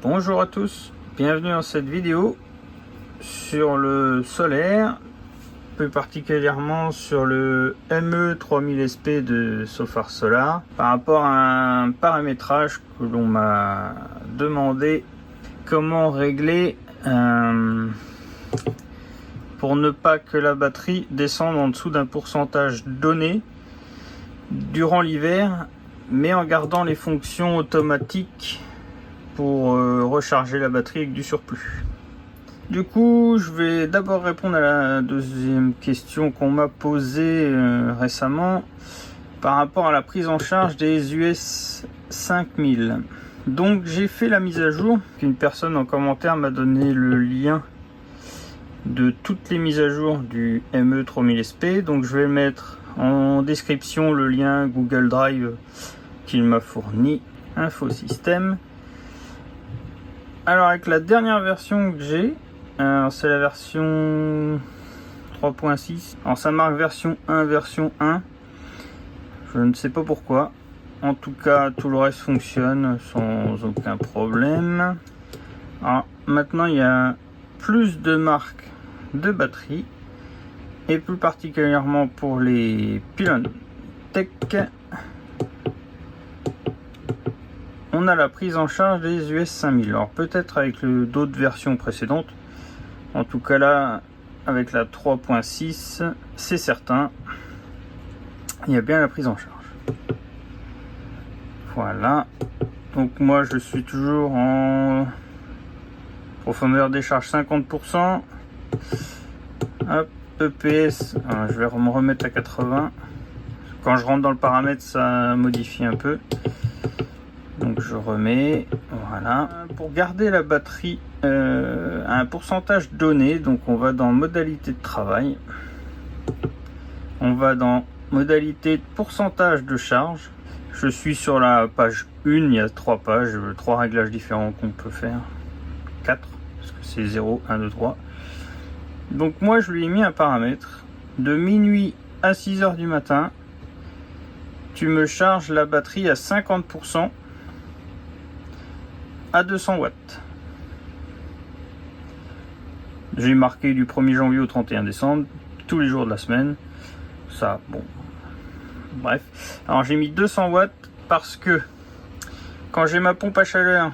Bonjour à tous, bienvenue dans cette vidéo sur le solaire, plus particulièrement sur le ME3000SP de Sofar Solar par rapport à un paramétrage que l'on m'a demandé comment régler pour ne pas que la batterie descende en dessous d'un pourcentage donné durant l'hiver, mais en gardant les fonctions automatiques pour recharger la batterie avec du surplus. Du coup, je vais d'abord répondre à la deuxième question qu'on m'a posée récemment par rapport à la prise en charge des US 5000. Donc j'ai fait la mise à jour. Une personne en commentaire m'a donné le lien de toutes les mises à jour du ME3000SP. Donc je vais mettre en description le lien Google Drive qu'il m'a fourni, Infosystème. Alors avec la dernière version que j'ai, c'est la version 3.6. Alors ça marque version 1, version 1. Je ne sais pas pourquoi. En tout cas, tout le reste fonctionne sans aucun problème. Alors maintenant, il y a plus de marques de batterie. Et plus particulièrement pour les pylônes Tech, on a la prise en charge des US 5000. Alors peut-être avec d'autres versions précédentes. En tout cas là, avec la 3.6, c'est certain, il y a bien la prise en charge. Voilà. Donc moi je suis toujours en profondeur des charges 50%. Hop, EPS, je vais me remettre à 80. Quand je rentre dans le paramètre, ça modifie un peu. Donc je remets, voilà. Pour garder la batterie à un pourcentage donné, donc on va dans modalité de travail. On va dans modalité de pourcentage de charge. Je suis sur la page 1, il y a 3 pages, 3 réglages différents qu'on peut faire. 4, parce que c'est 0, 1, 2, 3. Donc moi je lui ai mis un paramètre. De minuit à 6 heures du matin, tu me charges la batterie à 50%. À 200 watts. J'ai marqué du 1er janvier au 31 décembre, tous les jours de la semaine. Ça, bon. Bref. Alors j'ai mis 200 watts parce que quand j'ai ma pompe à chaleur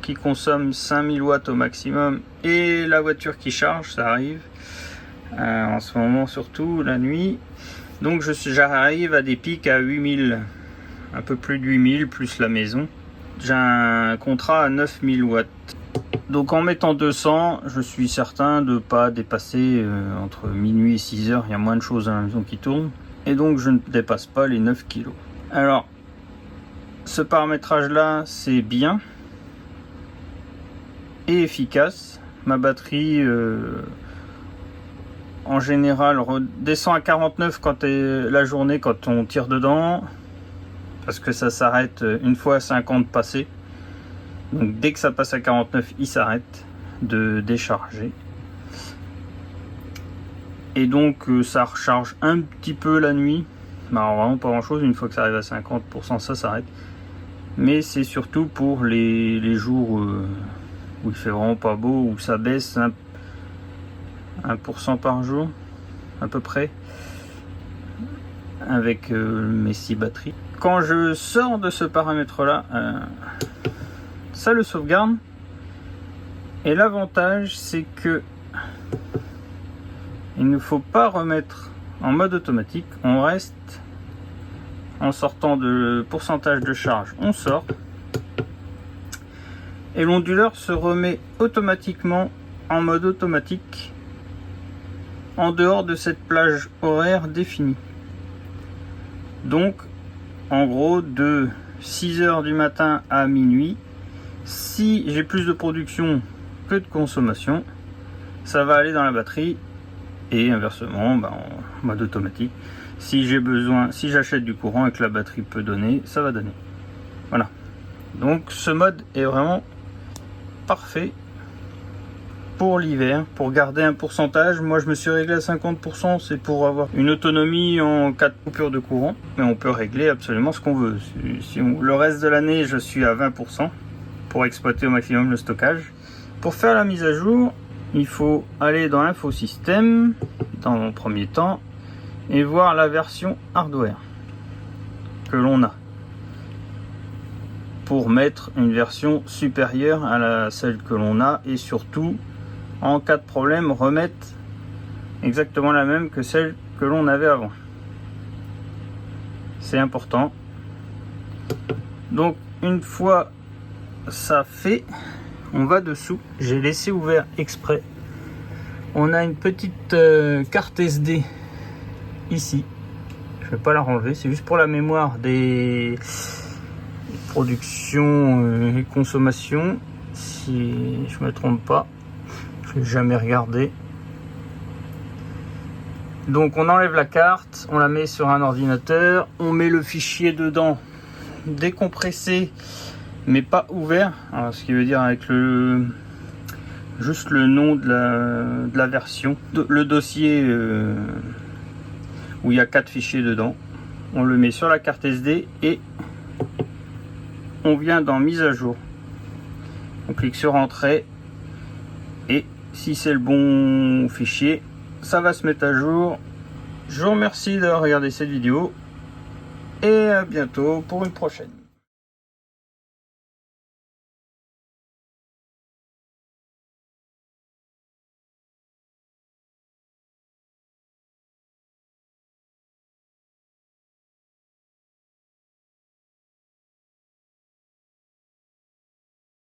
qui consomme 5000 watts au maximum et la voiture qui charge, ça arrive. En ce moment surtout, la nuit. Donc j'arrive à des pics à 8000. Un peu plus de 8000 plus la maison. J'ai un contrat à 9000 watts. Donc en mettant 200, je suis certain de ne pas dépasser entre minuit et 6 heures. Il y a moins de choses à la maison qui tournent. Et donc je ne dépasse pas les 9 kg. Alors, ce paramétrage là, c'est bien et efficace. Ma batterie, en général, redescend à 49 quand la journée, quand on tire dedans. Parce que ça s'arrête une fois à 50 passé. Donc dès que ça passe à 49, il s'arrête de décharger. Et donc ça recharge un petit peu la nuit. Alors vraiment pas grand chose, une fois que ça arrive à 50%, ça s'arrête. Mais c'est surtout pour les jours où il fait vraiment pas beau, où ça baisse 1% par jour, à peu près. Avec mes 6 batteries. Quand je sors de ce paramètre là, ça le sauvegarde. Et l'avantage c'est que il ne faut pas remettre en mode automatique. On reste en sortant de pourcentage de charge, on sort. Et l'onduleur se remet automatiquement en mode automatique en dehors de cette plage horaire définie. Donc en gros de 6 heures du matin à minuit, si j'ai plus de production que de consommation, ça va aller dans la batterie et inversement en mode automatique. Si j'ai besoin, si j'achète du courant et que la batterie peut donner, ça va donner. Voilà. Donc ce mode est vraiment parfait pour l'hiver, pour garder un pourcentage. Moi je me suis réglé à 50%, c'est pour avoir une autonomie en cas de coupure de courant, mais on peut régler absolument ce qu'on veut. Si le reste de l'année je suis à 20%, pour exploiter au maximum le stockage. Pour faire la mise à jour, il faut aller dans Infosystème dans le premier temps et voir la version hardware que l'on a pour mettre une version supérieure à celle que l'on a, et surtout en cas de problème remettre exactement la même que celle que l'on avait avant. C'est important. Donc une fois ça fait, on va dessous. J'ai laissé ouvert exprès. On a une petite carte SD ici. Je vais pas la renlever, c'est juste pour la mémoire des productions et consommations. Si je me trompe pas, je n'ai jamais regardé. Donc on enlève la carte, on la met sur un ordinateur, on met le fichier dedans décompressé mais pas ouvert. Alors, ce qui veut dire avec juste le nom de la version, le dossier où il y a 4 fichiers dedans. On le met sur la carte SD et on vient dans mise à jour. On clique sur entrée et si c'est le bon fichier, ça va se mettre à jour. Je vous remercie d'avoir regardé cette vidéo et à bientôt pour une prochaine.